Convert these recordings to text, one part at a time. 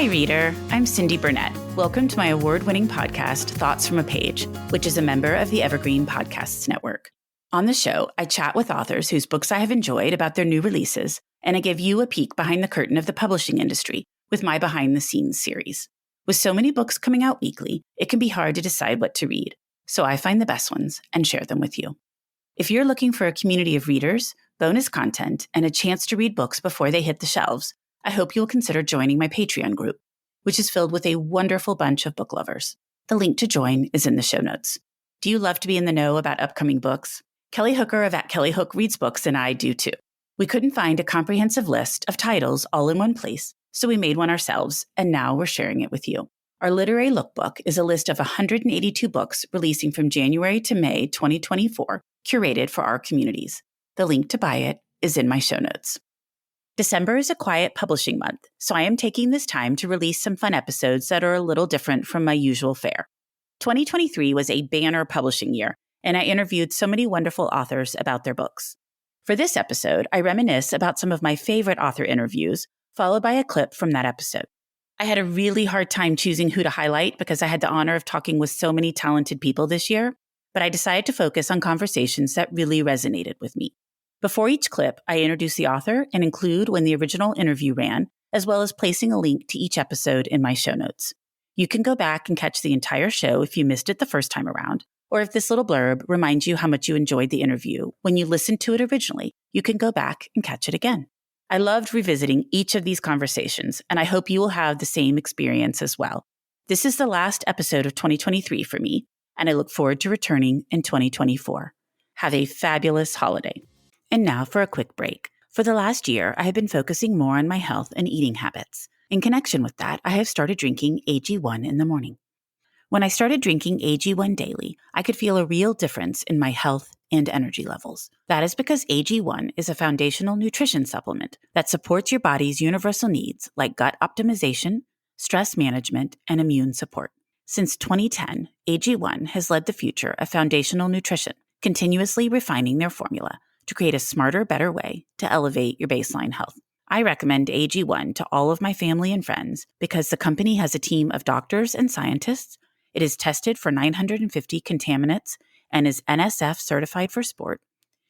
Hi, reader. I'm Cindy Burnett. Welcome to my award-winning podcast, Thoughts from a Page, which is a member of the Evergreen Podcasts Network. On the show, I chat with authors whose books I have enjoyed about their new releases, and I give you a peek behind the curtain of the publishing industry with my Behind the Scenes series. With so many books coming out weekly, it can be hard to decide what to read, so I find the best ones and share them with you. If you're looking for a community of readers, bonus content, and a chance to read books before they hit the shelves, I hope you'll consider joining my Patreon group, which is filled with a wonderful bunch of book lovers. The link to join is in the show notes. Do you love to be in the know about upcoming books? Kelly Hooker of At Kelly Hook Reads Books and I do too. We couldn't find a comprehensive list of titles all in one place, so we made one ourselves, and now we're sharing it with you. Our literary lookbook is a list of 182 books releasing from January to May 2024, curated for our communities. The link to buy it is in my show notes. December is a quiet publishing month, so I am taking this time to release some fun episodes that are a little different from my usual fare. 2023 was a banner publishing year, and I interviewed so many wonderful authors about their books. For this episode, I reminisce about some of my favorite author interviews, followed by a clip from that episode. I had a really hard time choosing who to highlight because I had the honor of talking with so many talented people this year, but I decided to focus on conversations that really resonated with me. Before each clip, I introduce the author and include when the original interview ran, as well as placing a link to each episode in my show notes. You can go back and catch the entire show if you missed it the first time around, or if this little blurb reminds you how much you enjoyed the interview when you listened to it originally, you can go back and catch it again. I loved revisiting each of these conversations, and I hope you will have the same experience as well. This is the last episode of 2023 for me, and I look forward to returning in 2024. Have a fabulous holiday. And now for a quick break. For the last year, I have been focusing more on my health and eating habits. In connection with that, I have started drinking AG1 in the morning. When I started drinking AG1 daily, I could feel a real difference in my health and energy levels. That is because AG1 is a foundational nutrition supplement that supports your body's universal needs like gut optimization, stress management, and immune support. Since 2010, AG1 has led the future of foundational nutrition, continuously refining their formula to create a smarter, better way to elevate your baseline health. I recommend AG1 to all of my family and friends because the company has a team of doctors and scientists. It is tested for 950 contaminants and is NSF certified for sport.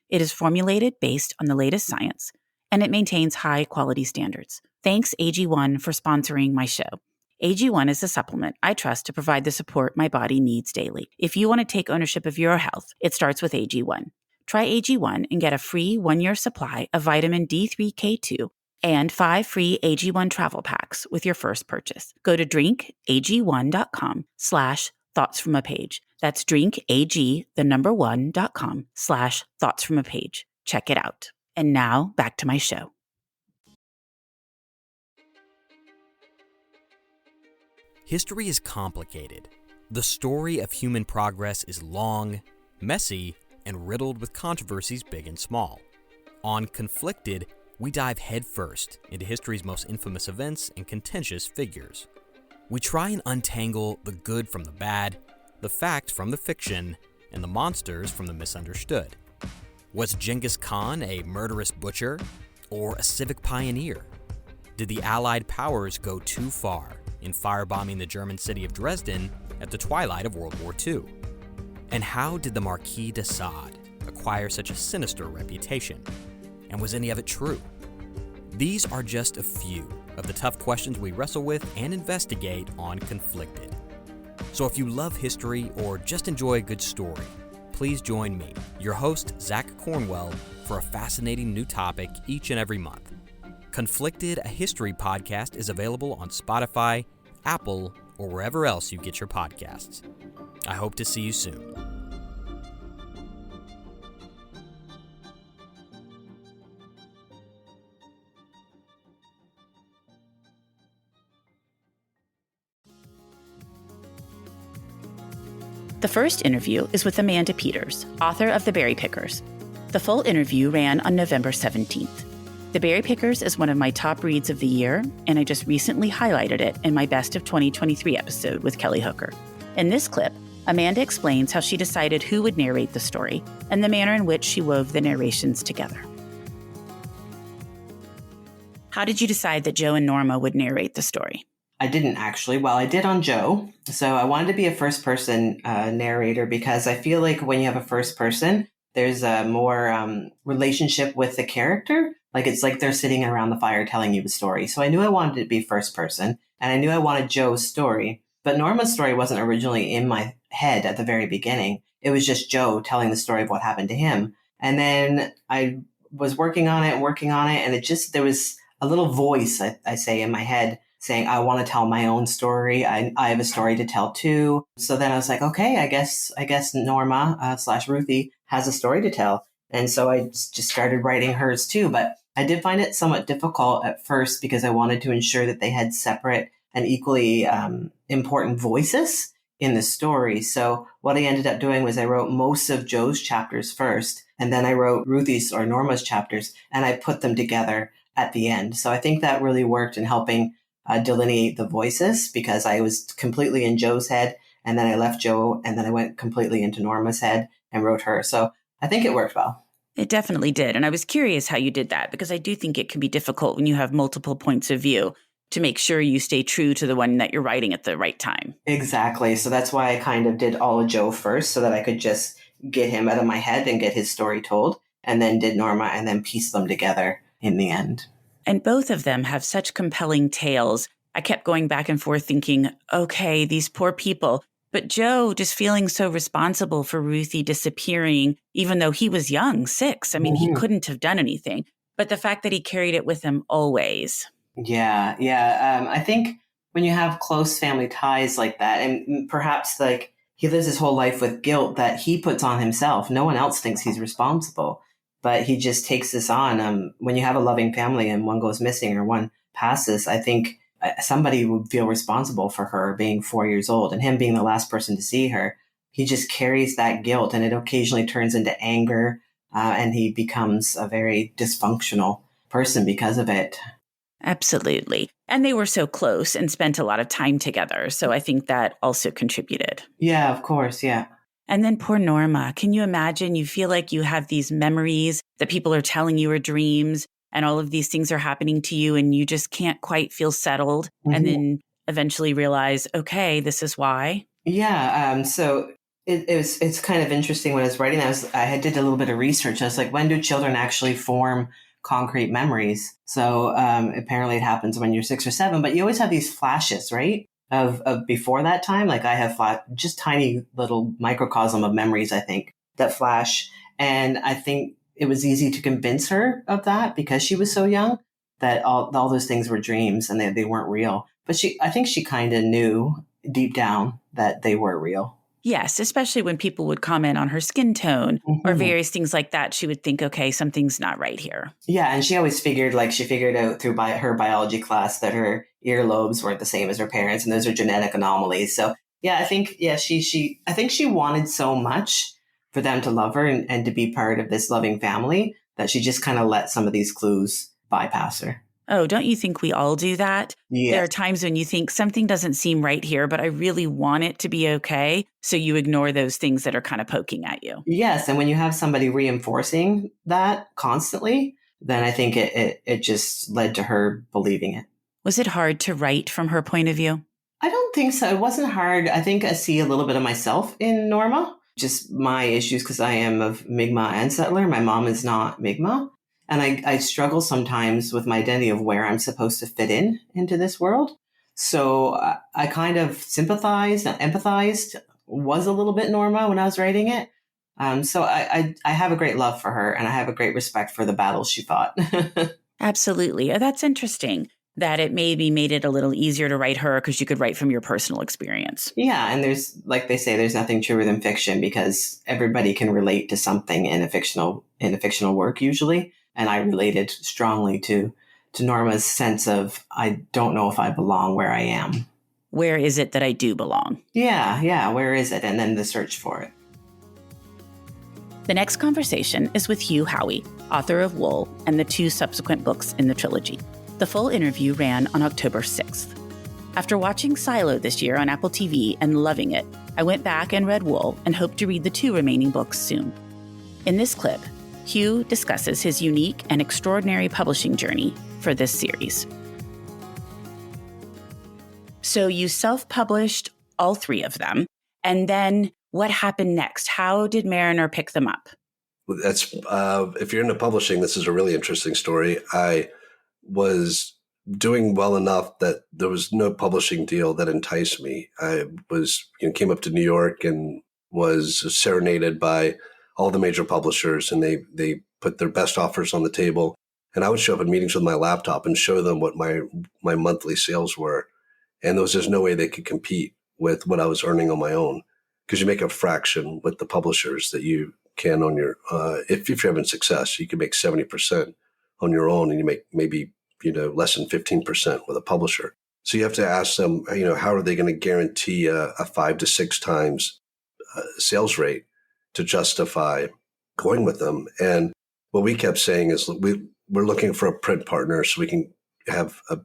It is formulated based on the latest science, and it maintains high quality standards. Thanks AG1 for sponsoring my show. AG1 is a supplement I trust to provide the support my body needs daily. If you want to take ownership of your health, it starts with AG1. Try AG1 and get a free 1-year supply of vitamin D3K2 and 5 free AG1 travel packs with your first purchase. Go to drinkag1.com/thoughtsfromapage. That's drinkag1.com/thoughtsfromapage. Check it out. And now back to my show. History is complicated. The story of human progress is long, messy, and riddled with controversies big and small. On Conflicted, we dive headfirst into history's most infamous events and contentious figures. We try and untangle the good from the bad, the fact from the fiction, and the monsters from the misunderstood. Was Genghis Khan a murderous butcher or a civic pioneer? Did the Allied powers go too far in firebombing the German city of Dresden at the twilight of World War II? And how did the Marquis de Sade acquire such a sinister reputation? And was any of it true? These are just a few of the tough questions we wrestle with and investigate on Conflicted. So if you love history or just enjoy a good story, please join me, your host, Zach Cornwell, for a fascinating new topic each and every month. Conflicted, a history podcast, is available on Spotify, Apple, or wherever else you get your podcasts. I hope to see you soon. The first interview is with Amanda Peters, author of The Berry Pickers. The full interview ran on November 17th. The Berry Pickers is one of my top reads of the year, and I just recently highlighted it in my Best of 2023 episode with Kelly Hooker. In this clip, Amanda explains how she decided who would narrate the story and the manner in which she wove the narrations together. How did you decide that Joe and Norma would narrate the story? I didn't actually. Well, I did on Joe. So I wanted to be a first person narrator because I feel like when you have a first person, there's a more relationship with the character. Like it's like they're sitting around the fire telling you a story. So I knew I wanted to be first person and I knew I wanted Joe's story. But Norma's story wasn't originally in my head at the very beginning. It was just Joe telling the story of what happened to him. And then I was working on it. And there was a little voice, I say, in my head saying, I want to tell my own story. I have a story to tell too. So then I was like, okay, I guess Norma / Ruthie has a story to tell. And so I just started writing hers too. But I did find it somewhat difficult at first because I wanted to ensure that they had separate and equally important voices in the story. So what I ended up doing was I wrote most of Joe's chapters first, and then I wrote Ruthie's or Norma's chapters, and I put them together at the end. So I think that really worked in helping delineate the voices because I was completely in Joe's head, and then I left Joe, and then I went completely into Norma's head and wrote her. So I think it worked well. It definitely did. And I was curious how you did that because I do think it can be difficult when you have multiple points of view to make sure you stay true to the one that you're writing at the right time. Exactly. So that's why I kind of did all of Joe first so that I could just get him out of my head and get his story told, and then did Norma and then piece them together in the end. And both of them have such compelling tales. I kept going back and forth thinking, okay, these poor people. But Joe just feeling so responsible for Ruthie disappearing, even though he was young, 6. I mean, he couldn't have done anything. But the fact that he carried it with him always. Yeah. I think when you have close family ties like that, and perhaps like he lives his whole life with guilt that he puts on himself. No one else thinks he's responsible, but he just takes this on. When you have a loving family and one goes missing or one passes, I think somebody would feel responsible for her being 4 years old and him being the last person to see her. He just carries that guilt, and it occasionally turns into anger, and he becomes a very dysfunctional person because of it. Absolutely. And they were so close and spent a lot of time together. So I think that also contributed. Yeah, of course. Yeah. And then poor Norma. Can you imagine? You feel like you have these memories that people are telling you are dreams, and all of these things are happening to you, and you just can't quite feel settled. And then eventually realize, okay, this is why. Yeah. So it's kind of interesting when I was writing that. I did a little bit of research. I was like, when do children actually form concrete memories? So apparently it happens when you're 6 or 7, but you always have these flashes, right? Of before that time. Like I have just tiny little microcosm of memories, I think, that flash. And I think it was easy to convince her of that because she was so young that all those things were dreams and they weren't real. But I think she kind of knew deep down that they were real. Yes, especially when people would comment on her skin tone or various things like that. She would think, okay, something's not right here. Yeah, and she always figured out through her biology class that her earlobes weren't the same as her parents, and those are genetic anomalies. So yeah, I think she wanted so much for them to love her and to be part of this loving family that she just kind of let some of these clues bypass her. Oh, don't you think we all do that? Yes. There are times when you think something doesn't seem right here, but I really want it to be okay. So you ignore those things that are kind of poking at you. Yes. And when you have somebody reinforcing that constantly, then I think it just led to her believing it. Was it hard to write from her point of view? I don't think so. It wasn't hard. I think I see a little bit of myself in Norma, just my issues because I am of Mi'kmaq and settler. My mom is not Mi'kmaq. And I struggle sometimes with my identity of where I'm supposed to fit into this world. So I kind of sympathized and empathized, was a little bit Norma when I was writing it. So I have a great love for her and I have a great respect for the battles she fought. Absolutely. Oh, that's interesting that it maybe made it a little easier to write her because you could write from your personal experience. Yeah. And there's, like they say, there's nothing truer than fiction because everybody can relate to something in a fictional work usually. And I related strongly to Norma's sense of, I don't know if I belong where I am. Where is it that I do belong? Yeah. Where is it? And then the search for it. The next conversation is with Hugh Howey, author of Wool and the 2 subsequent books in the trilogy. The full interview ran on October 6th. After watching Silo this year on Apple TV and loving it, I went back and read Wool and hope to read the 2 remaining books soon. In this clip, Hugh discusses his unique and extraordinary publishing journey for this series. So you self-published all three of them. And then what happened next? How did Mariner pick them up? That's if you're into publishing, this is a really interesting story. I was doing well enough that there was no publishing deal that enticed me. I was came up to New York and was serenaded by all the major publishers, and they put their best offers on the table. And I would show up in meetings with my laptop and show them what my monthly sales were, and there was just no way they could compete with what I was earning on my own, because you make a fraction with the publishers that you can on your if you're having success. You can make 70% on your own, and you make maybe less than 15% with a publisher. So you have to ask them, how are they going to guarantee a 5 to 6 times sales rate to justify going with them? And what we kept saying is we're looking for a print partner so we can have a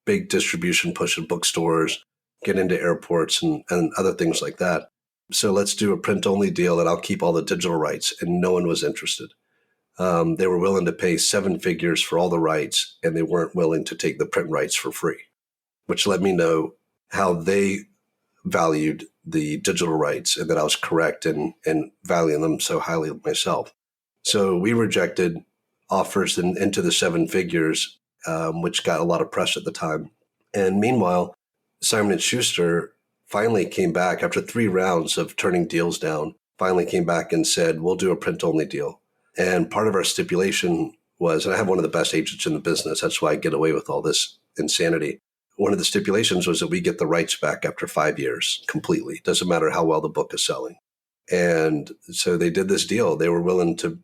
big distribution push in bookstores, get into airports and other things like that. So let's do a print-only deal that I'll keep all the digital rights. And no one was interested. They were willing to pay 7 figures for all the rights, and they weren't willing to take the print rights for free, which let me know how they valued the digital rights and that I was correct in valuing them so highly myself. So we rejected offers into the 7 figures, which got a lot of press at the time. And meanwhile, Simon & Schuster finally came back after 3 rounds of turning deals down, finally came back and said, we'll do a print-only deal. And part of our stipulation was, and I have one of the best agents in the business, that's why I get away with all this insanity. One of the stipulations was that we get the rights back after 5 years completely. Doesn't matter how well the book is selling. And so they did this deal. They were willing to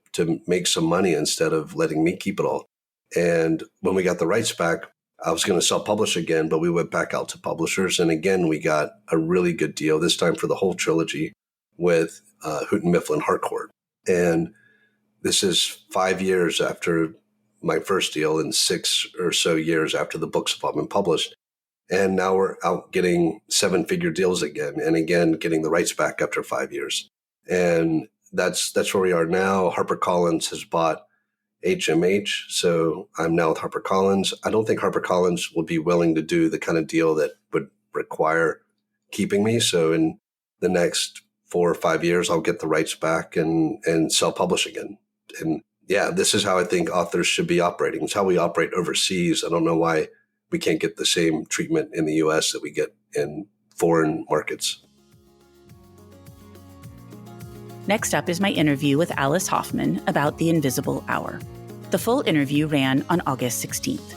make some money instead of letting me keep it all. And when we got the rights back, I was going to self-publish again, but we went back out to publishers. And again, we got a really good deal, this time for the whole trilogy with Houghton Mifflin Harcourt. And this is 5 years after my first deal and 6 or so years after the books have all been published. And now we're out getting 7-figure deals again, and again, getting the rights back after 5 years. And that's where we are now. HarperCollins has bought HMH. So I'm now with HarperCollins. I don't think HarperCollins will be willing to do the kind of deal that would require keeping me. So in the next 4 or 5 years, I'll get the rights back and self-publish again. And yeah, this is how I think authors should be operating. It's how we operate overseas. I don't know why we can't get the same treatment in the US that we get in foreign markets. Next up is my interview with Alice Hoffman about The Invisible Hour. The full interview ran on August 16th.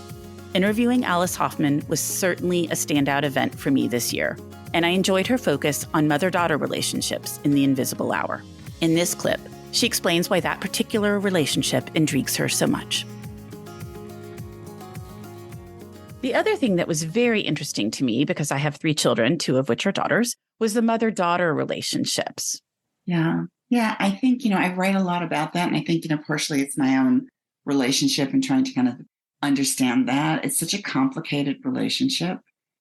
Interviewing Alice Hoffman was certainly a standout event for me this year, and I enjoyed her focus on mother-daughter relationships in The Invisible Hour. In this clip, she explains why that particular relationship intrigues her so much. The other thing that was very interesting to me, because I have 3 children, 2 of which are daughters, was the mother-daughter relationships. Yeah. I think, I write a lot about that. And I think, partially it's my own relationship and trying to kind of understand that. It's such a complicated relationship.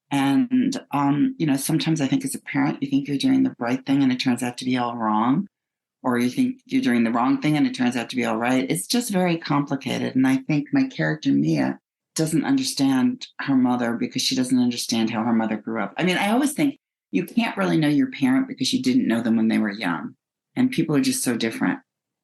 And, sometimes I think as a parent, you think you're doing the right thing and it turns out to be all wrong. Or you think you're doing the wrong thing and it turns out to be all right. It's just very complicated. And I think my character, Mia, doesn't understand her mother because she doesn't understand how her mother grew up. I mean, I always think you can't really know your parent because you didn't know them when they were young. And people are just so different.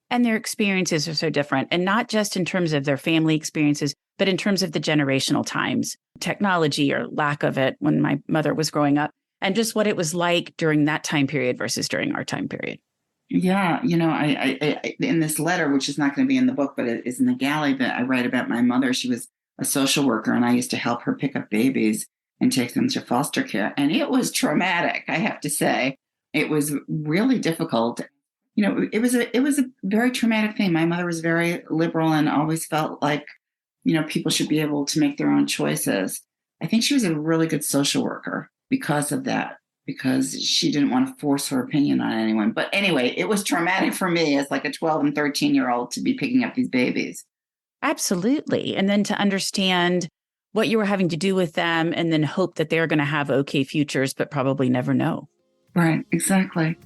And their experiences are so different. And not just in terms of their family experiences, but in terms of the generational times, technology or lack of it when my mother was growing up, and just what it was like during that time period versus during our time period. Yeah. I in this letter, which is not going to be in the book, but it is in the galley, that I write about my mother. She was a social worker, and I used to help her pick up babies and take them to foster care. And it was traumatic, I have to say. It was really difficult. It was a very traumatic thing. My mother was very liberal and always felt like, people should be able to make their own choices. I think she was a really good social worker because of that, because she didn't want to force her opinion on anyone. But anyway, it was traumatic for me as like a 12 and 13-year-old to be picking up these babies. Absolutely. And then to understand what you were having to do with them and then hope that they're going to have okay futures, but probably never know. Right, exactly.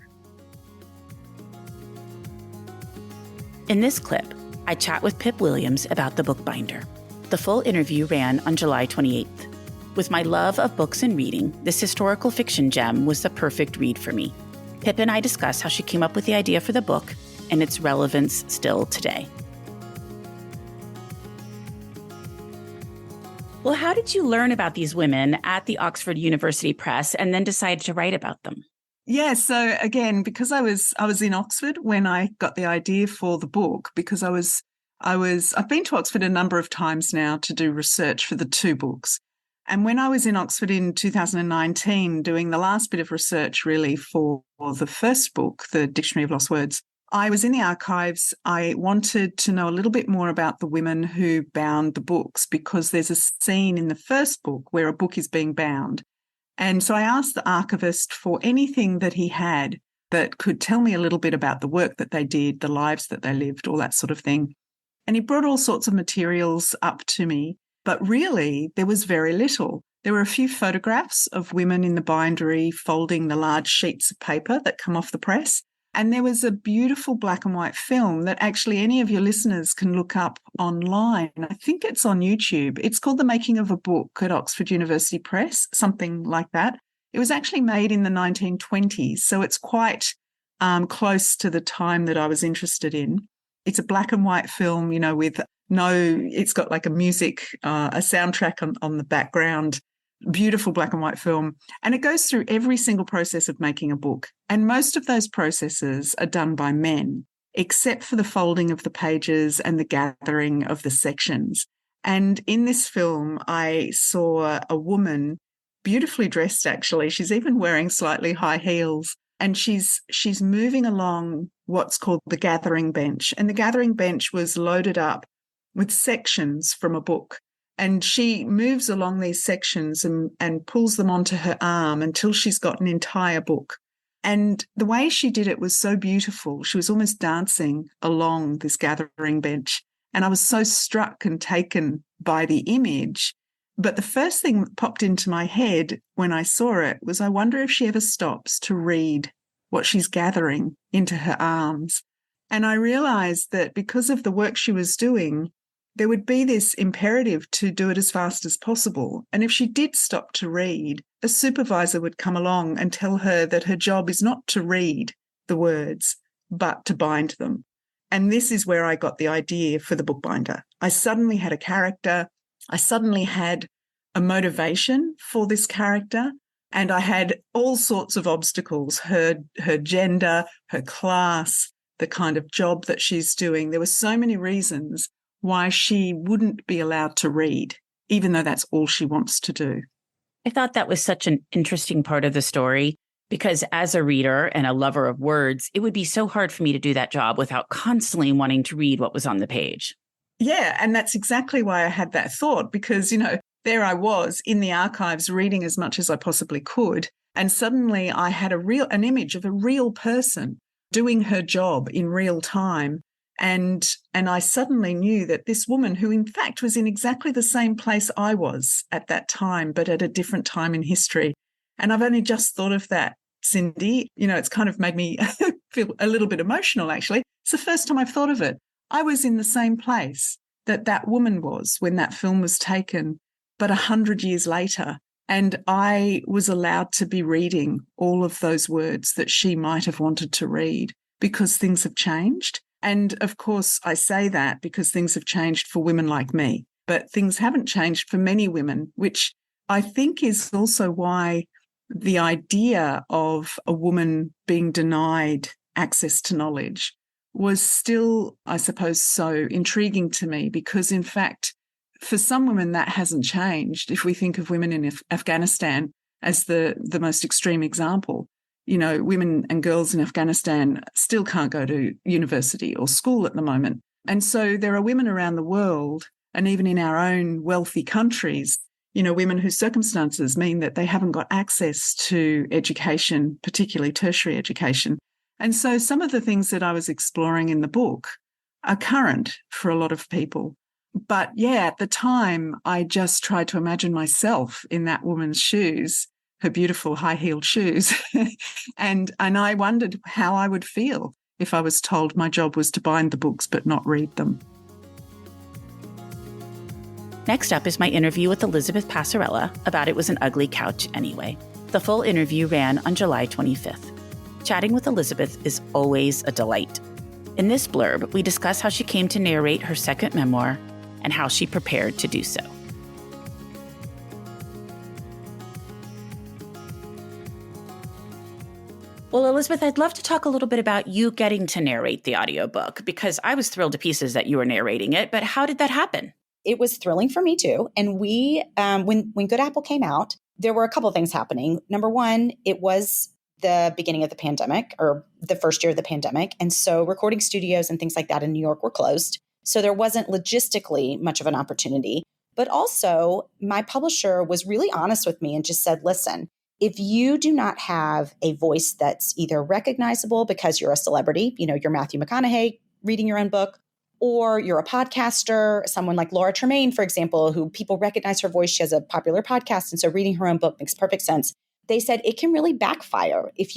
In this clip, I chat with Pip Williams about the bookbinder. The full interview ran on July 28th. With my love of books and reading, this historical fiction gem was the perfect read for me. Pippa and I discuss how she came up with the idea for the book and its relevance still today. Well, how did you learn about these women at the Oxford University Press and then decide to write about them? Yeah, so again, because I was in Oxford when I got the idea for the book, because I've been to Oxford a number of times now to do research for the two books. And when I was in Oxford in 2019 doing the last bit of research really for the first book, the Dictionary of Lost Words, I was in the archives. I wanted to know a little bit more about the women who bound the books, because there's a scene in the first book where a book is being bound. And so I asked the archivist for anything that he had that could tell me a little bit about the work that they did, the lives that they lived, all that sort of thing. And he brought all sorts of materials up to me, but really there was very little. There were a few photographs of women in the bindery folding the large sheets of paper that come off the press. And there was a beautiful black and white film that actually any of your listeners can look up online. I think it's on YouTube. It's called The Making of a Book at Oxford University Press, something like that. It was actually made in the 1920s, so it's quite close to the time that I was interested in. It's a black and white film, with it's got like a soundtrack on the background. Beautiful black and white film. And it goes through every single process of making a book. And most of those processes are done by men, except for the folding of the pages and the gathering of the sections. And in this film, I saw a woman, beautifully dressed actually. She's even wearing slightly high heels. And she's moving along what's called the gathering bench. And the gathering bench was loaded up with sections from a book. And she moves along these sections and pulls them onto her arm until she's got an entire book. And the way she did it was so beautiful. She was almost dancing along this gathering bench. And I was so struck and taken by the image. But the first thing that popped into my head when I saw it was, I wonder if she ever stops to read what she's gathering into her arms. And I realized that because of the work she was doing, there would be this imperative to do it as fast as possible. And if she did stop to read, a supervisor would come along and tell her that her job is not to read the words, but to bind them. And this is where I got the idea for the bookbinder. I suddenly had a character. I suddenly had a motivation for this character. And I had all sorts of obstacles, her gender, her class, the kind of job that she's doing. There were so many reasons why she wouldn't be allowed to read, even though that's all she wants to do. I thought that was such an interesting part of the story, because as a reader and a lover of words, it would be so hard for me to do that job without constantly wanting to read what was on the page. Yeah, and that's exactly why I had that thought, because, there I was in the archives reading as much as I possibly could. And suddenly I had an image of a real person doing her job in real time. And I suddenly knew that this woman, who in fact was in exactly the same place I was at that time, but at a different time in history. And I've only just thought of that, Cindy. It's kind of made me feel a little bit emotional, actually. It's the first time I've thought of it. I was in the same place that woman was when that film was taken, but 100 years later. And I was allowed to be reading all of those words that she might have wanted to read, because things have changed. And of course, I say that because things have changed for women like me, but things haven't changed for many women, which I think is also why the idea of a woman being denied access to knowledge was still, I suppose, so intriguing to me, because in fact, for some women, that hasn't changed. If we think of women in Afghanistan as the most extreme example, women and girls in Afghanistan still can't go to university or school at the moment. And so there are women around the world, and even in our own wealthy countries, women whose circumstances mean that they haven't got access to education, particularly tertiary education. And so some of the things that I was exploring in the book are current for a lot of people. But yeah, at the time, I just tried to imagine myself in that woman's shoes, her beautiful high-heeled shoes. and I wondered how I would feel if I was told my job was to bind the books but not read them. Next up is my interview with Elizabeth Passarella about It Was an Ugly Couch Anyway. The full interview ran on July 25th. Chatting with Elizabeth is always a delight. In this blurb, we discuss how she came to narrate her second memoir and how she prepared to do so. Well, Elizabeth, I'd love to talk a little bit about you getting to narrate the audiobook, because I was thrilled to pieces that you were narrating it, but how did that happen? It was thrilling for me too. And we, when Good Apple came out, there were a couple of things happening. Number one, it was the beginning of the pandemic, or the first year of the pandemic. And so recording studios and things like that in New York were closed. So there wasn't logistically much of an opportunity. But also, my publisher was really honest with me and just said, listen, if you do not have a voice that's either recognizable because you're a celebrity, you're Matthew McConaughey reading your own book, or you're a podcaster, someone like Laura Tremaine, for example, who people recognize her voice. She has a popular podcast. And so reading her own book makes perfect sense. They said it can really backfire if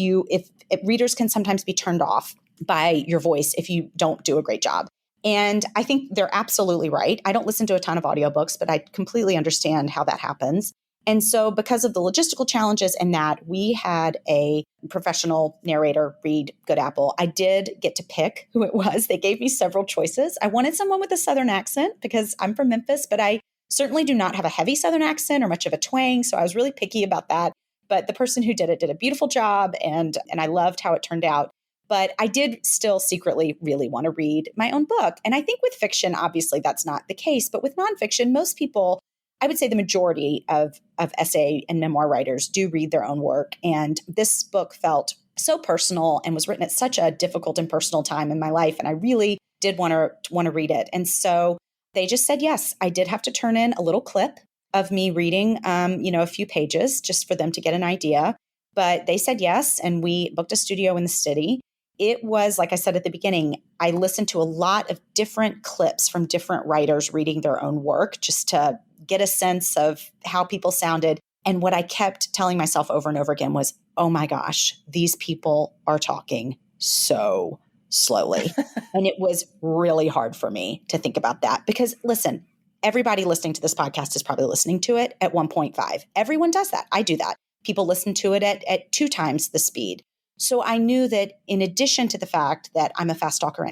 readers can sometimes be turned off by your voice if you don't do a great job. And I think they're absolutely right. I don't listen to a ton of audiobooks, but I completely understand how that happens. And so because of the logistical challenges and that, we had a professional narrator read Good Apple. I did get to pick who it was. They gave me several choices. I wanted someone with a Southern accent because I'm from Memphis, but I certainly do not have a heavy Southern accent or much of a twang. So I was really picky about that. But the person who did it did a beautiful job, and I loved how it turned out. But I did still secretly really want to read my own book. And I think with fiction, obviously that's not the case. But with nonfiction, most people, I would say the majority of essay and memoir writers do read their own work. And this book felt so personal and was written at such a difficult and personal time in my life. And I really did want to read it. And so they just said yes. I did have to turn in a little clip of me reading, a few pages just for them to get an idea. But they said yes, and we booked a studio in the city. It was, like I said at the beginning, I listened to a lot of different clips from different writers reading their own work just to get a sense of how people sounded. And what I kept telling myself over and over again was, oh my gosh, these people are talking so slowly. And it was really hard for me to think about that because, listen, everybody listening to this podcast is probably listening to it at 1.5. Everyone does that. I do that. People listen to it at 2 times the speed. So I knew that in addition to the fact that I'm a fast talker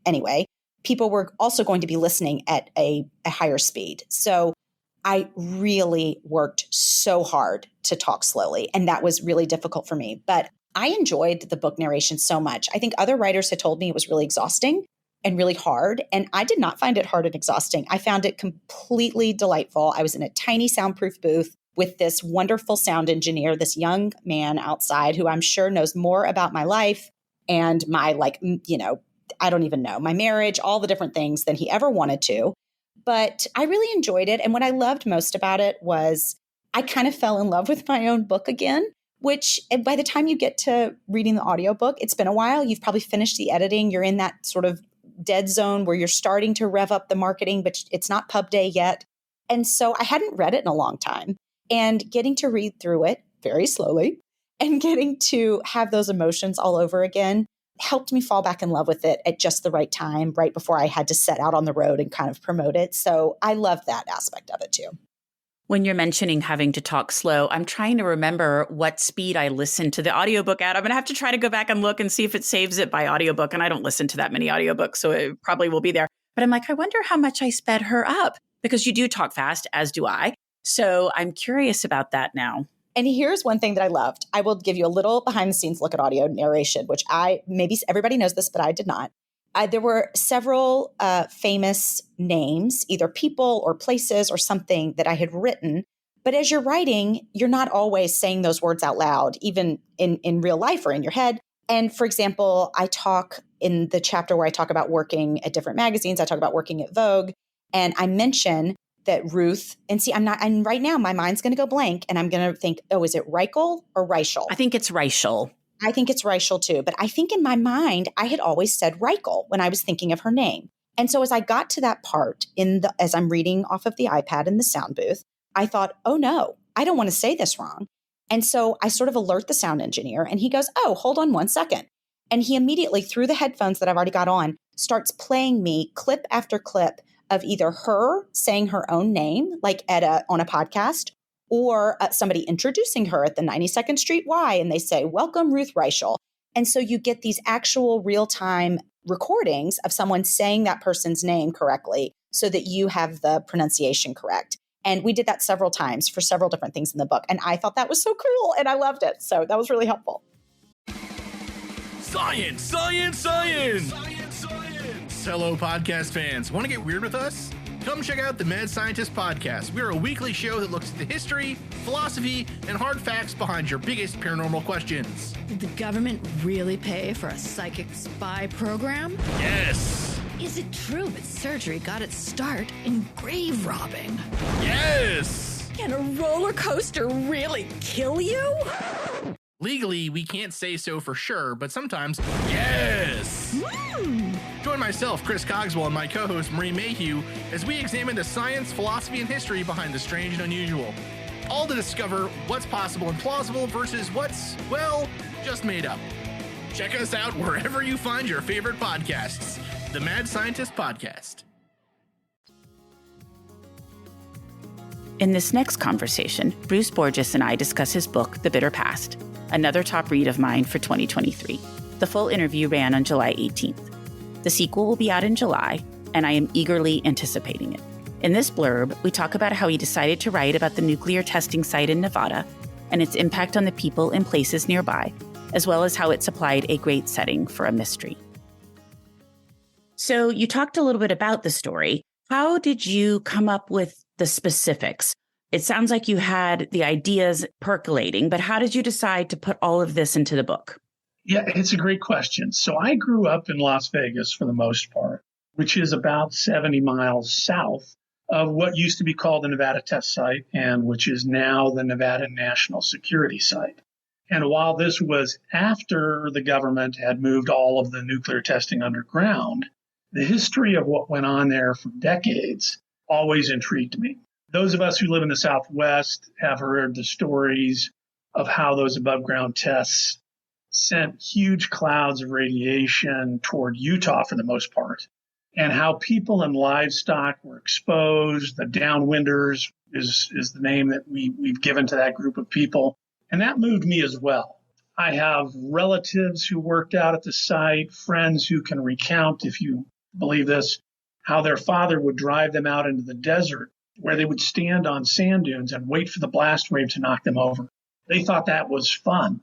anyway, people were also going to be listening at a higher speed. So I really worked so hard to talk slowly, and that was really difficult for me. But I enjoyed the book narration so much. I think other writers had told me it was really exhausting and really hard, and I did not find it hard and exhausting. I found it completely delightful. I was in a tiny soundproof booth with this wonderful sound engineer, this young man outside who I'm sure knows more about my life and my, I don't even know, my marriage, all the different things than he ever wanted to. But I really enjoyed it. And what I loved most about it was I kind of fell in love with my own book again, which by the time you get to reading the audiobook, it's been a while. You've probably finished the editing. You're in that sort of dead zone where you're starting to rev up the marketing, but it's not pub day yet. And so I hadn't read it in a long time. And getting to read through it very slowly and getting to have those emotions all over again helped me fall back in love with it at just the right time, right before I had to set out on the road and kind of promote it. So I love that aspect of it too. When you're mentioning having to talk slow, I'm trying to remember what speed I listened to the audiobook at. I'm going to have to try to go back and look and see if it saves it by audiobook. And I don't listen to that many audiobooks, so it probably will be there. But I'm like, I wonder how much I sped her up, because you do talk fast, as do I. So I'm curious about that now. And here's one thing that I loved. I will give you a little behind the scenes look at audio narration, which maybe everybody knows this, but I did not. There were several famous names, either people or places or something that I had written. But as you're writing, you're not always saying those words out loud, even in real life or in your head. And for example, I talk in the chapter where I talk about working at different magazines, I talk about working at Vogue, and I mention that Ruth, and see, and right now my mind's going to go blank and I'm going to think, oh, is it Reichel or Reichel? I think it's Reichel. I think it's Reichel too. But I think in my mind, I had always said Reichel when I was thinking of her name. And so as I got to that part as I'm reading off of the iPad in the sound booth, I thought, oh no, I don't want to say this wrong. And so I sort of alert the sound engineer and he goes, oh, hold on 1 second. And he immediately, through the headphones that I've already got on, starts playing me clip after clip of either her saying her own name, like on a podcast, or somebody introducing her at the 92nd Street Y, and they say, "Welcome, Ruth Reichel." And so you get these actual real-time recordings of someone saying that person's name correctly so that you have the pronunciation correct. And we did that several times for several different things in the book. And I thought that was so cool and I loved it. So that was really helpful. Science, science, science! Science, science! Hello, podcast fans. Want to get weird with us? Come check out the Mad Scientist Podcast. We're a weekly show that looks at the history, philosophy, and hard facts behind your biggest paranormal questions. Did the government really pay for a psychic spy program? Yes! Is it true that surgery got its start in grave robbing? Yes! Can a roller coaster really kill you? Legally, we can't say so for sure, but sometimes, yes! Join myself, Chris Cogswell, and my co-host, Marie Mayhew, as we examine the science, philosophy, and history behind the strange and unusual. All to discover what's possible and plausible versus what's, well, just made up. Check us out wherever you find your favorite podcasts. The Mad Scientist Podcast. In this next conversation, Bruce Borges and I discuss his book, The Bitter Past, another top read of mine for 2023. The full interview ran on July 18th. The sequel will be out in July, and I am eagerly anticipating it. In this blurb, we talk about how he decided to write about the nuclear testing site in Nevada and its impact on the people and places nearby, as well as how it supplied a great setting for a mystery. So you talked a little bit about the story. How did you come up with the specifics? It sounds like you had the ideas percolating, but how did you decide to put all of this into the book? Yeah, it's a great question. So I grew up in Las Vegas for the most part, which is about 70 miles south of what used to be called the Nevada Test Site and which is now the Nevada National Security Site. And while this was after the government had moved all of the nuclear testing underground, the history of what went on there for decades always intrigued me. Those of us who live in the Southwest have heard the stories of how those above ground tests sent huge clouds of radiation toward Utah for the most part, and how people and livestock were exposed. The downwinders is the name that we've given to that group of people. And that moved me as well. I have relatives who worked out at the site, friends who can recount, if you believe this, how their father would drive them out into the desert where they would stand on sand dunes and wait for the blast wave to knock them over. They thought that was fun.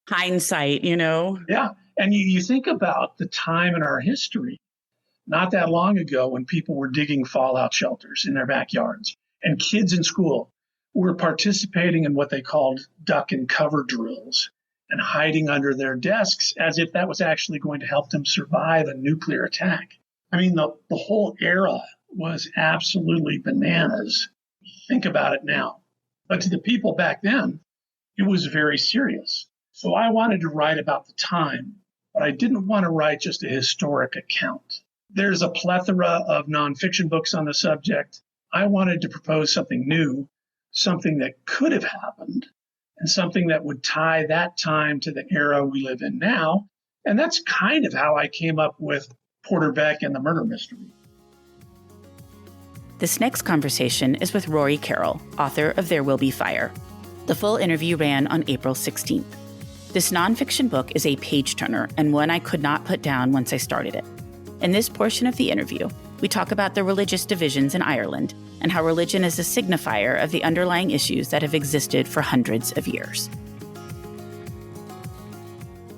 Hindsight, you know? Yeah. And you think about the time in our history, not that long ago, when people were digging fallout shelters in their backyards and kids in school were participating in what they called duck and cover drills and hiding under their desks as if that was actually going to help them survive a nuclear attack. I mean, the whole era was absolutely bananas. Think about it now. But to the people back then, it was very serious. So I wanted to write about the time, but I didn't want to write just a historic account. There's a plethora of nonfiction books on the subject. I wanted to propose something new, something that could have happened, and something that would tie that time to the era we live in now. And that's kind of how I came up with Porter Beck and the Murder Mystery. This next conversation is with Rory Carroll, author of There Will Be Fire. The full interview ran on April 16th. This nonfiction book is a page-turner and one I could not put down once I started it. In this portion of the interview, we talk about the religious divisions in Ireland and how religion is a signifier of the underlying issues that have existed for hundreds of years.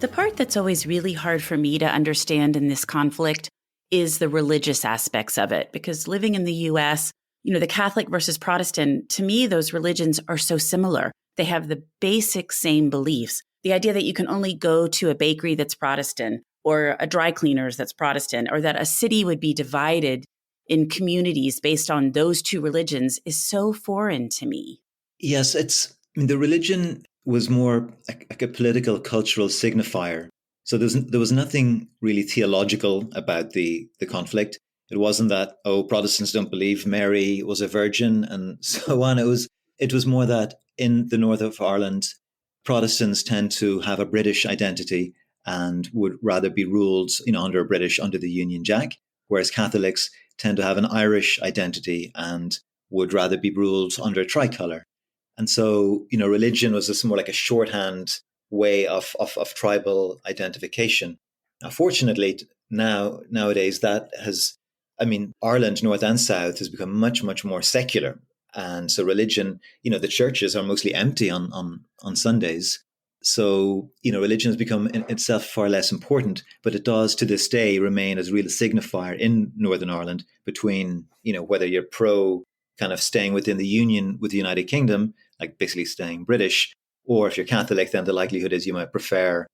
The part that's always really hard for me to understand in this conflict is the religious aspects of it, because living in the US, the Catholic versus Protestant, to me, those religions are so similar. They have the basic same beliefs. The idea that you can only go to a bakery that's Protestant or a dry cleaner's that's Protestant, or that a city would be divided in communities based on those two religions is so foreign to me. Yes, the religion was more like a political, cultural signifier. So there was nothing really theological about the conflict. It wasn't that, Protestants don't believe Mary was a virgin and so on. It was more that in the north of Ireland, Protestants tend to have a British identity and would rather be ruled under the Union Jack, whereas Catholics tend to have an Irish identity and would rather be ruled under a tricolour. And so, religion was just more like a shorthand way of tribal identification. Now, fortunately, nowadays that has, Ireland, north and south, has become much, much more secular. And so religion, the churches are mostly empty on Sundays. So, religion has become in itself far less important, but it does to this day remain as a real signifier in Northern Ireland between, whether you're pro kind of staying within the union with the United Kingdom, like basically staying British, or if you're Catholic, then the likelihood is you might prefer,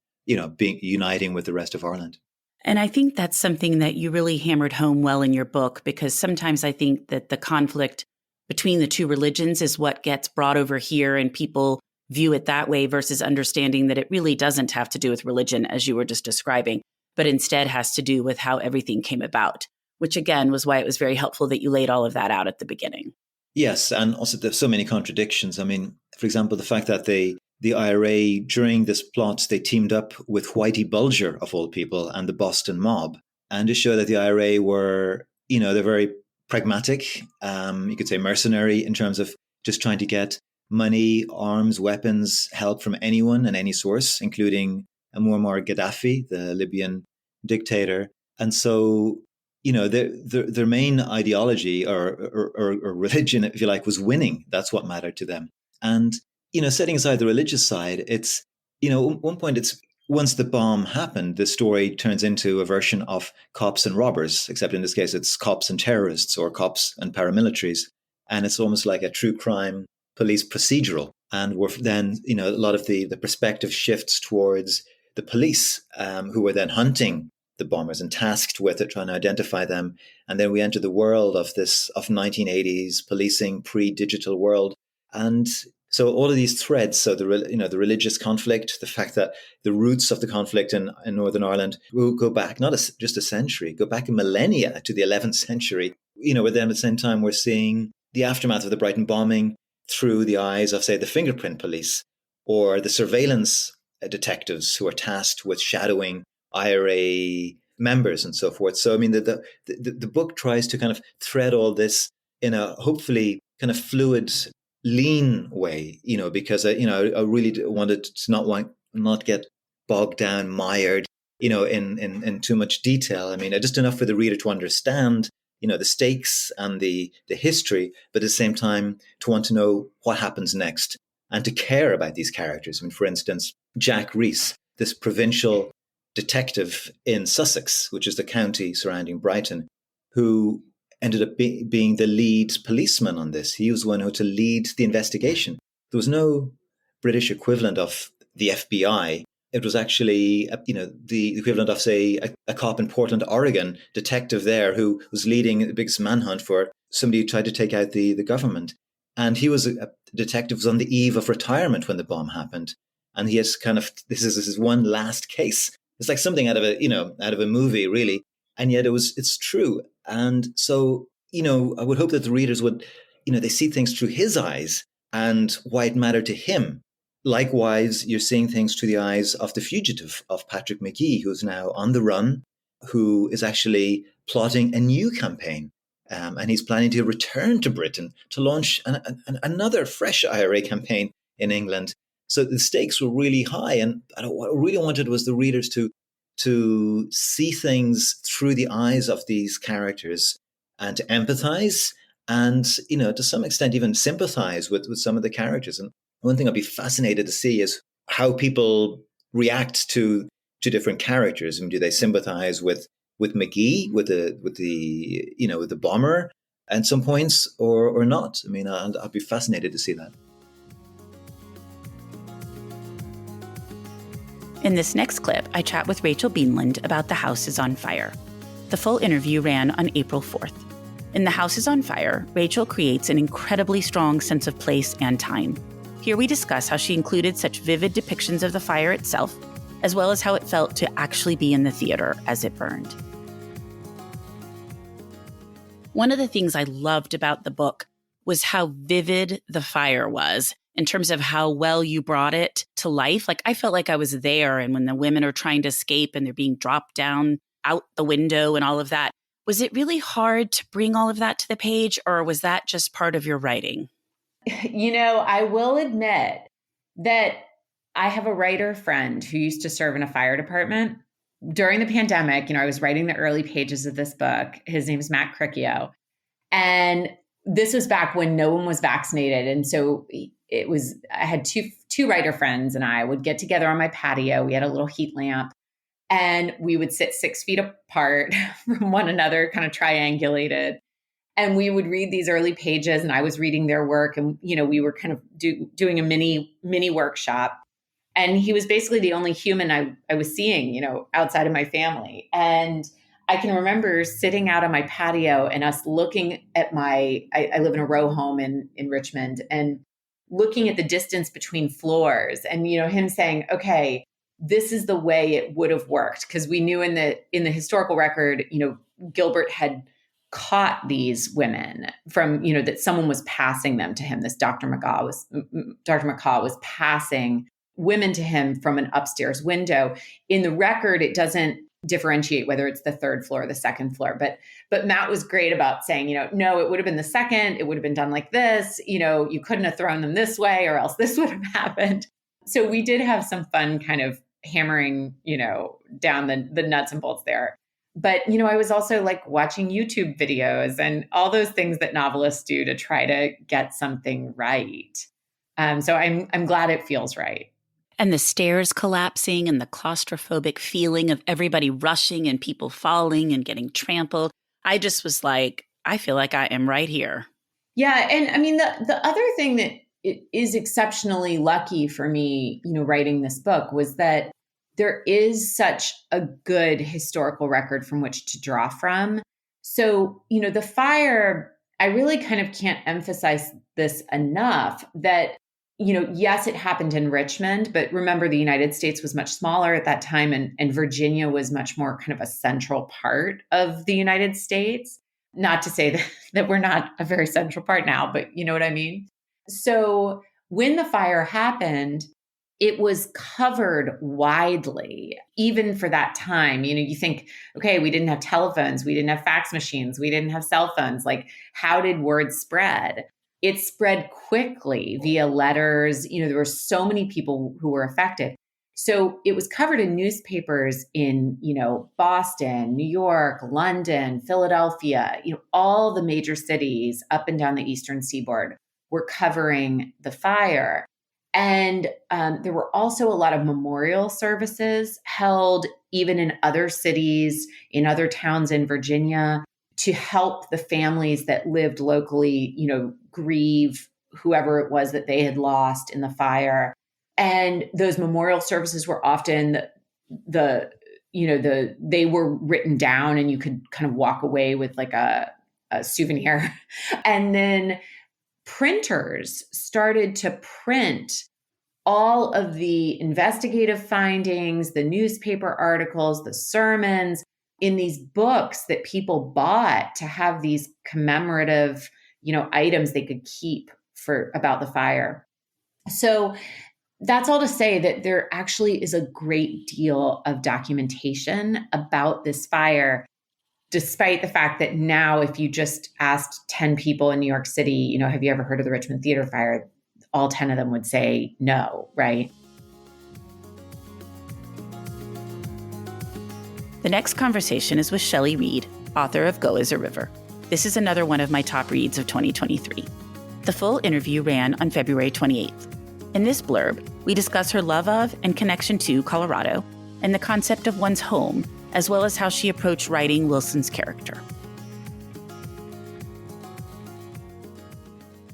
being uniting with the rest of Ireland. And I think that's something that you really hammered home well in your book, because sometimes I think that the conflict between the two religions is what gets brought over here and people view it that way versus understanding that it really doesn't have to do with religion, as you were just describing, but instead has to do with how everything came about, which again was why it was very helpful that you laid all of that out at the beginning. Yes, and also there's so many contradictions. I mean, for example, the fact that the IRA, during this plot, they teamed up with Whitey Bulger, of all people, and the Boston mob, and to show that the IRA were, they're very pragmatic, you could say mercenary in terms of just trying to get money, arms, weapons, help from anyone and any source, including Muammar Gaddafi, the Libyan dictator. And so, their main ideology or religion, if you like, was winning. That's what mattered to them. And, setting aside the religious side, it's, at one point, it's once the bomb happened, the story turns into a version of cops and robbers, except in this case, it's cops and terrorists or cops and paramilitaries. And it's almost like a true crime police procedural. And we're then, a lot of the perspective shifts towards the police, who were then hunting the bombers and tasked with it, trying to identify them. And then we enter the world of 1980s policing, pre-digital world. And so all of these threads, so the religious conflict, the fact that the roots of the conflict in Northern Ireland will go back, not just a century, go back a millennia to the 11th century. But then at the same time, we're seeing the aftermath of the Brighton bombing through the eyes of, say, the fingerprint police or the surveillance detectives who are tasked with shadowing IRA members and so forth. So, I mean, the book tries to kind of thread all this in a hopefully kind of fluid, lean way, because I really wanted to not get bogged down, mired, in too much detail. I mean, just enough for the reader to understand, the stakes and the history, but at the same time to want to know what happens next and to care about these characters. I mean, for instance, Jack Rees, this provincial detective in Sussex, which is the county surrounding Brighton, who ended up being the lead policeman on this. He was the one who had to lead the investigation. There was no British equivalent of the FBI. It was actually, the equivalent of, say, a cop in Portland, Oregon, detective there who was leading the biggest manhunt for somebody who tried to take out the government. And he was a detective, was on the eve of retirement when the bomb happened. And he has this is his one last case. It's like something out of a movie, really. And yet it's true. And so, I would hope that the readers would, they see things through his eyes and why it mattered to him. Likewise, you're seeing things through the eyes of the fugitive, of Patrick McGee, who's now on the run, who is actually plotting a new campaign. And he's planning to return to Britain to launch another fresh IRA campaign in England. So the stakes were really high. And what I really wanted was the readers to see things through the eyes of these characters and to empathize and, to some extent, even sympathize with some of the characters. And one thing I'd be fascinated to see is how people react to different characters. I mean, do they sympathize with McGee, with the bomber at some points or not? I mean, I'd be fascinated to see that. In this next clip, I chat with Rachel Beanland about The House is on Fire. The full interview ran on April 4th. In The House is on Fire, Rachel creates an incredibly strong sense of place and time. Here we discuss how she included such vivid depictions of the fire itself, as well as how it felt to actually be in the theater as it burned. One of the things I loved about the book was how vivid the fire was in terms of how well you brought it to life. Like, I felt like I was there, and when the women are trying to escape and they're being dropped down out the window and all of that, Was it really hard to bring all of that to the page, or was that just part of your writing? I will admit that I have a writer friend who used to serve in a fire department. During the pandemic, I was writing the early pages of this book. His name is Matt Cricchio. And this was back when no one was vaccinated. And so I had two writer friends, and I would get together on my patio. We had a little heat lamp, and we would sit 6 feet apart from one another, kind of triangulated. And we would read these early pages, and I was reading their work, and, we were kind of doing a mini workshop. And he was basically the only human I was seeing, outside of my family. And I can remember sitting out on my patio and us looking at I live in a row home in Richmond, and looking at the distance between floors, and, him saying, okay, this is the way it would have worked. Because we knew in the historical record, Gilbert had caught these women from, that someone was passing them to him. This Dr. McCaw was passing women to him from an upstairs window. In the record, it doesn't differentiate whether it's the third floor or the second floor. But Matt was great about saying, no, it would have been the second. It would have been done like this. You couldn't have thrown them this way, or else this would have happened. So we did have some fun kind of hammering, down the nuts and bolts there. But, I was also like watching YouTube videos and all those things that novelists do to try to get something right. So I'm glad it feels right. And the stairs collapsing and the claustrophobic feeling of everybody rushing and people falling and getting trampled. I just was like, I feel like I am right here. Yeah. And I mean, the other thing that is exceptionally lucky for me, writing this book, was that there is such a good historical record from which to draw from. So, the fire, I really kind of can't emphasize this enough, that yes, it happened in Richmond, but remember, the United States was much smaller at that time, and Virginia was much more kind of a central part of the United States. Not to say that we're not a very central part now, but you know what I mean? So when the fire happened, it was covered widely, even for that time. You think, okay, we didn't have telephones, we didn't have fax machines, we didn't have cell phones. Like, how did word spread? It spread quickly via letters. There were so many people who were affected. So it was covered in newspapers in, Boston, New York, London, Philadelphia, all the major cities up and down the Eastern Seaboard were covering the fire. And there were also a lot of memorial services held even in other cities, in other towns in Virginia, to help the families that lived locally, grieve whoever it was that they had lost in the fire. And those memorial services were often they were written down, and you could kind of walk away with like a souvenir. And then printers started to print all of the investigative findings, the newspaper articles, the sermons, in these books that people bought to have these commemorative, items they could keep about the fire. So that's all to say that there actually is a great deal of documentation about this fire, despite the fact that now, if you just asked 10 people in New York City, have you ever heard of the Richmond Theater fire? All 10 of them would say no, right? The next conversation is with Shelley Reed, author of Go as a River. This is another one of my top reads of 2023. The full interview ran on February 28th. In this blurb, we discuss her love of and connection to Colorado and the concept of one's home, as well as how she approached writing Wilson's character.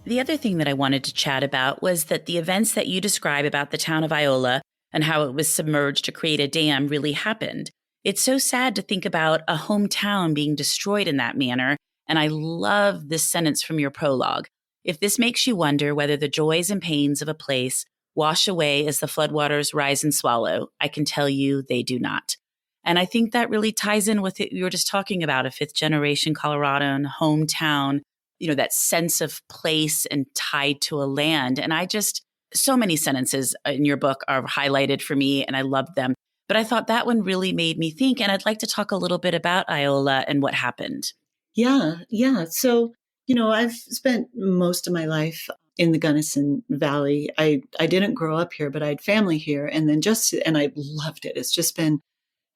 The other thing that I wanted to chat about was that the events that you describe about the town of Iola and how it was submerged to create a dam really happened. It's so sad to think about a hometown being destroyed in that manner, and I love this sentence from your prologue. If this makes you wonder whether the joys and pains of a place wash away as the floodwaters rise and swallow, I can tell you they do not. And I think that really ties in with it. You were just talking about a fifth generation Coloradan hometown, that sense of place and tied to a land. And so many sentences in your book are highlighted for me, and I loved them. But I thought that one really made me think, and I'd like to talk a little bit about Iola and what happened. Yeah. So, I've spent most of my life in the Gunnison Valley. I didn't grow up here, but I had family here, and I loved it. It's just been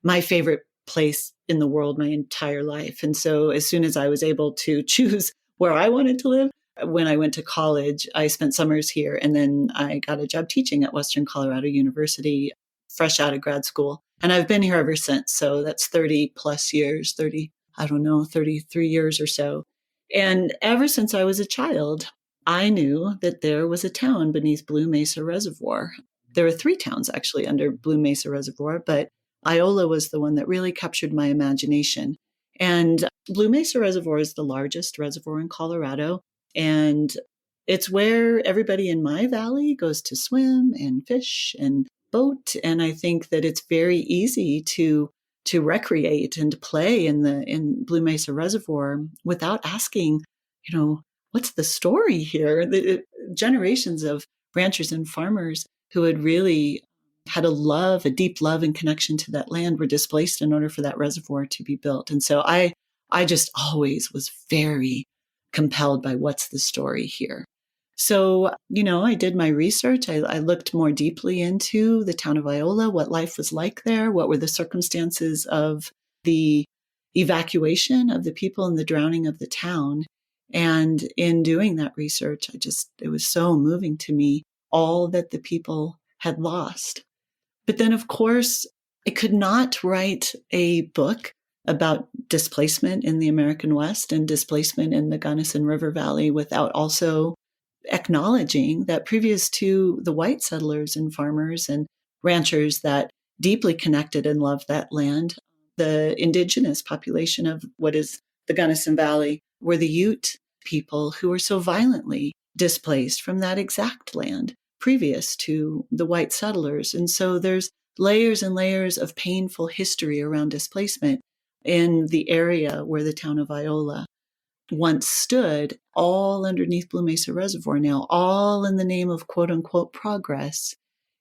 my favorite place in the world my entire life. And so as soon as I was able to choose where I wanted to live, when I went to college, I spent summers here, and then I got a job teaching at Western Colorado University, fresh out of grad school. And I've been here ever since. So that's 30 plus years, 33 years or so. And ever since I was a child, I knew that there was a town beneath Blue Mesa Reservoir. There are 3 towns actually under Blue Mesa Reservoir, but Iola was the one that really captured my imagination. And Blue Mesa Reservoir is the largest reservoir in Colorado. And it's where everybody in my valley goes to swim and fish and boat. And I think that it's very easy to recreate and to play in Blue Mesa Reservoir without asking, what's the story here? Generations of ranchers and farmers who had really had a deep love and connection to that land were displaced in order for that reservoir to be built. And so I just always was very compelled by what's the story here. So, I did my research. I looked more deeply into the town of Iola, what life was like there, what were the circumstances of the evacuation of the people and the drowning of the town. And in doing that research, it was so moving to me, all that the people had lost. But then, of course, I could not write a book about displacement in the American West and displacement in the Gunnison River Valley without also acknowledging that previous to the white settlers and farmers and ranchers that deeply connected and loved that land, the indigenous population of what is the Gunnison Valley were the Ute people who were so violently displaced from that exact land previous to the white settlers. And so there's layers and layers of painful history around displacement in the area where the town of Iola once stood, all underneath Blue Mesa Reservoir now, all in the name of quote unquote progress.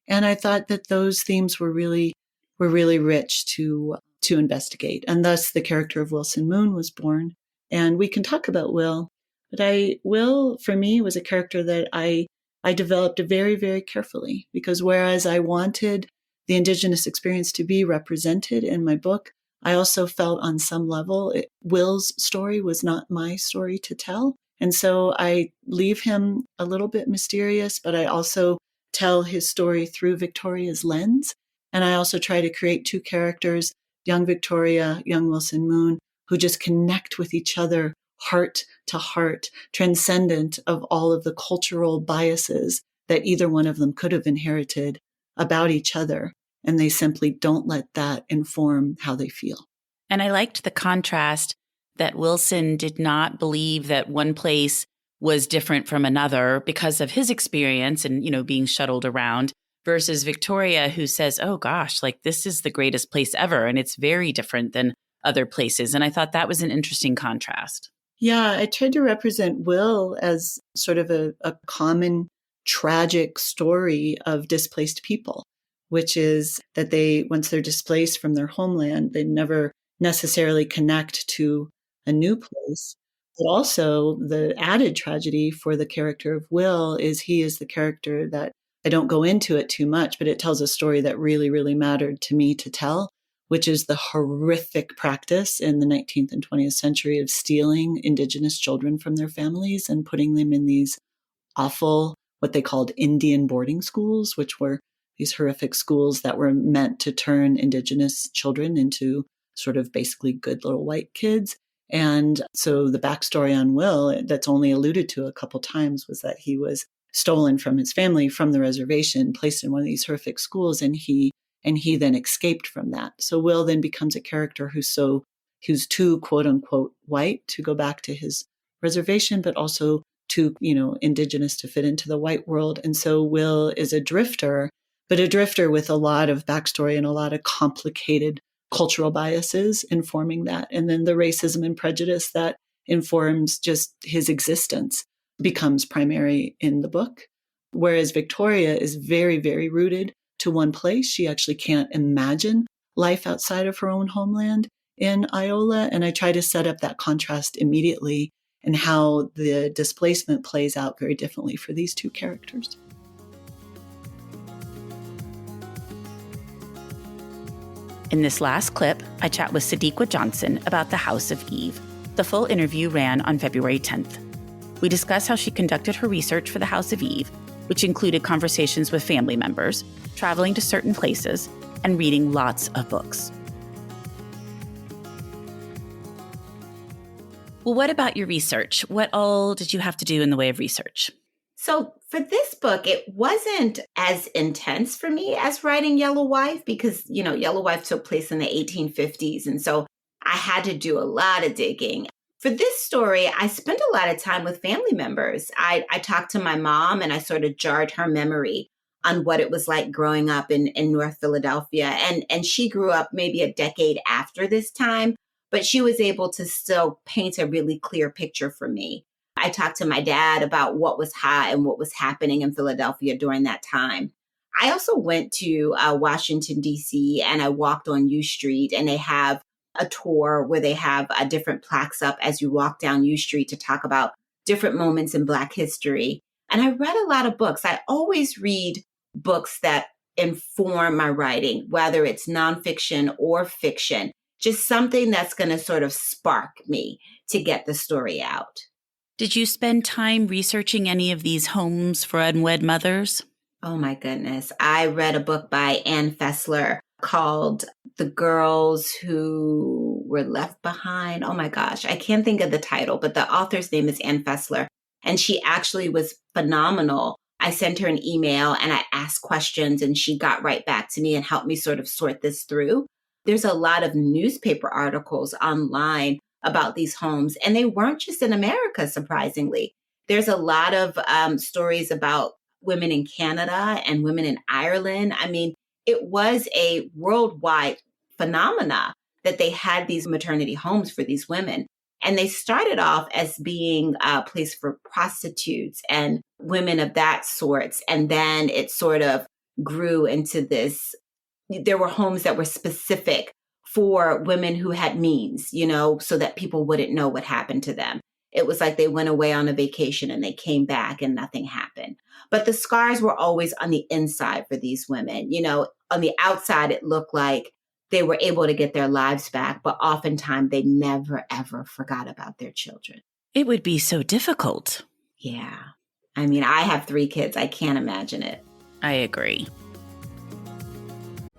And I thought that those themes were really rich to investigate. And thus the character of Wilson Moon was born. And we can talk about Will, but Will for me was a character that I developed very, very carefully, because whereas I wanted the Indigenous experience to be represented in my book, I also felt on some level Will's story was not my story to tell. And so I leave him a little bit mysterious, but I also tell his story through Victoria's lens. And I also try to create 2 characters, young Victoria, young Wilson Moon, who just connect with each other heart to heart, transcendent of all of the cultural biases that either one of them could have inherited about each other. And they simply don't let that inform how they feel. And I liked the contrast that Wilson did not believe that one place was different from another because of his experience and, being shuttled around, versus Victoria, who says, oh gosh, like this is the greatest place ever. And it's very different than other places. And I thought that was an interesting contrast. Yeah, I tried to represent Will as sort of a common tragic story of displaced people, which is that once they're displaced from their homeland, they never necessarily connect to a new place. But also the added tragedy for the character of Will is he is the character that I don't go into it too much, but it tells a story that really, really mattered to me to tell, which is the horrific practice in the 19th and 20th century of stealing Indigenous children from their families and putting them in these awful, what they called Indian boarding schools, which were these horrific schools that were meant to turn Indigenous children into sort of basically good little white kids. And so the backstory on Will, that's only alluded to a couple times, was that he was stolen from his family, from the reservation, placed in one of these horrific schools, and he then escaped from that. So Will then becomes a character who's too quote unquote white to go back to his reservation, but also too, Indigenous to fit into the white world. And so Will is a drifter, but a drifter with a lot of backstory and a lot of complicated cultural biases informing that. And then the racism and prejudice that informs just his existence becomes primary in the book. Whereas Victoria is very, very rooted to one place. She actually can't imagine life outside of her own homeland in Iola. And I try to set up that contrast immediately and how the displacement plays out very differently for these two characters. In this last clip, I chat with Sadiqa Johnson about The House of Eve. The full interview ran on February 10th. We discuss how she conducted her research for The House of Eve, which included conversations with family members, traveling to certain places, and reading lots of books. Well, what about your research? What all did you have to do in the way of research? So for this book, it wasn't as intense for me as writing Yellow Wife because, Yellow Wife took place in the 1850s. And so I had to do a lot of digging. For this story, I spent a lot of time with family members. I talked to my mom and I sort of jarred her memory on what it was like growing up in North Philadelphia. And she grew up maybe a decade after this time, but she was able to still paint a really clear picture for me. I talked to my dad about what was hot and what was happening in Philadelphia during that time. I also went to Washington, D.C., and I walked on U Street, and they have a tour where they have different plaques up as you walk down U Street to talk about different moments in Black history. And I read a lot of books. I always read books that inform my writing, whether it's nonfiction or fiction, just something that's going to sort of spark me to get the story out. Did you spend time researching any of these homes for unwed mothers? Oh my goodness. I read a book by Ann Fessler called The Girls Who Were Left Behind. Oh my gosh, I can't think of the title, but the author's name is Ann Fessler. And she actually was phenomenal. I sent her an email and I asked questions and she got right back to me and helped me sort of sort this through. There's a lot of newspaper articles online about these homes, and they weren't just in America, surprisingly. There's a lot of stories about women in Canada and women in Ireland. I mean, it was a worldwide phenomena that they had these maternity homes for these women. And they started off as being a place for prostitutes and women of that sort. And then it sort of grew into this. There were homes that were specific for women who had means, so that people wouldn't know what happened to them. It was like they went away on a vacation and they came back and nothing happened. But the scars were always on the inside for these women. On the outside, it looked like they were able to get their lives back, but oftentimes they never, ever forgot about their children. It would be so difficult. Yeah. I mean, I have 3 kids. I can't imagine it. I agree.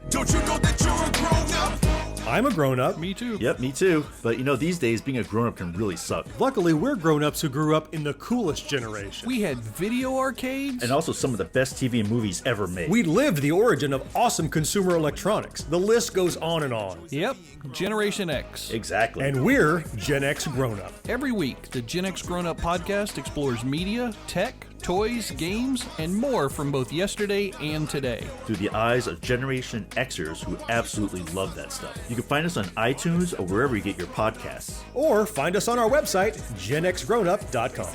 Don't you know that you're a grown-up? I'm a grown-up. Me too. Yep, me too. But these days being a grown-up can really suck. Luckily, we're grown-ups who grew up in the coolest generation. We had video arcades. And also some of the best TV and movies ever made. We lived the origin of awesome consumer electronics. The list goes on and on. Yep, Generation X. Exactly. And we're Gen X grown-up. Every week, the Gen X Grown Up podcast explores media, tech, toys, games, and more from both yesterday and today. Through the eyes of Generation Xers who absolutely love that stuff. You can find us on iTunes or wherever you get your podcasts. Or find us on our website, genxgrownup.com.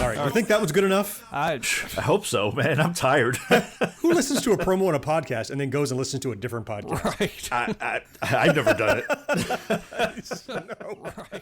All right, you think that was good enough? I hope so, man. I'm tired. Who listens to a promo on a podcast and then goes and listens to a different podcast? Right. I've never done it. Right.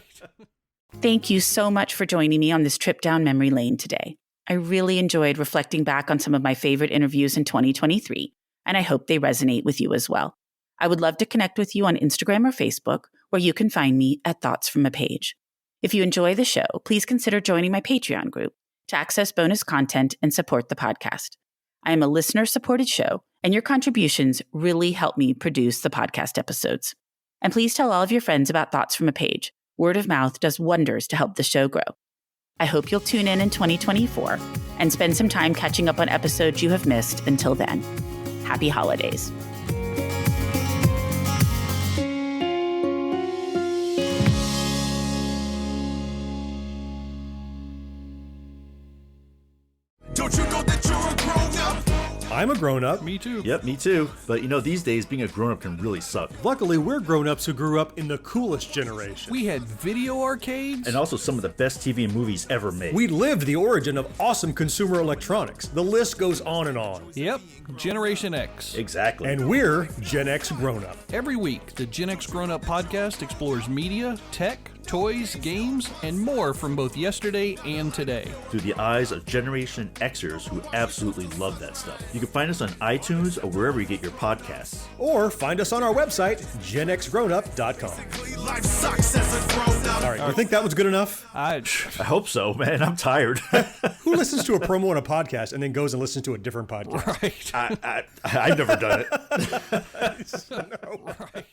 Thank you so much for joining me on this trip down memory lane today. I really enjoyed reflecting back on some of my favorite interviews in 2023, and I hope they resonate with you as well. I would love to connect with you on Instagram or Facebook, where you can find me at Thoughts from a Page. If you enjoy the show, please consider joining my Patreon group to access bonus content and support the podcast. I am a listener-supported show, and your contributions really help me produce the podcast episodes. And please tell all of your friends about Thoughts from a Page. Word of mouth does wonders to help the show grow. I hope you'll tune in 2024 and spend some time catching up on episodes you have missed until then. Happy holidays. Don't you know that you're a grown-up? I'm a grown-up. Me too. Yep, me too. But these days, being a grown-up can really suck. Luckily, we're grown-ups who grew up in the coolest generation. We had video arcades. And also some of the best TV and movies ever made. We lived the origin of awesome consumer electronics. The list goes on and on. Yep, Generation X. Exactly. And we're Gen X grown-up. Every week, the Gen X Grown Up podcast explores media, tech, toys, games, and more from both yesterday and today. Through the eyes of Generation Xers who absolutely love that stuff. You can find us on iTunes or wherever you get your podcasts. Or find us on our website, genxgrownup.com. All right, you think that was good enough? I hope so, man. I'm tired. Who listens to a promo on a podcast and then goes and listens to a different podcast? Right. I've never done it. No. Right.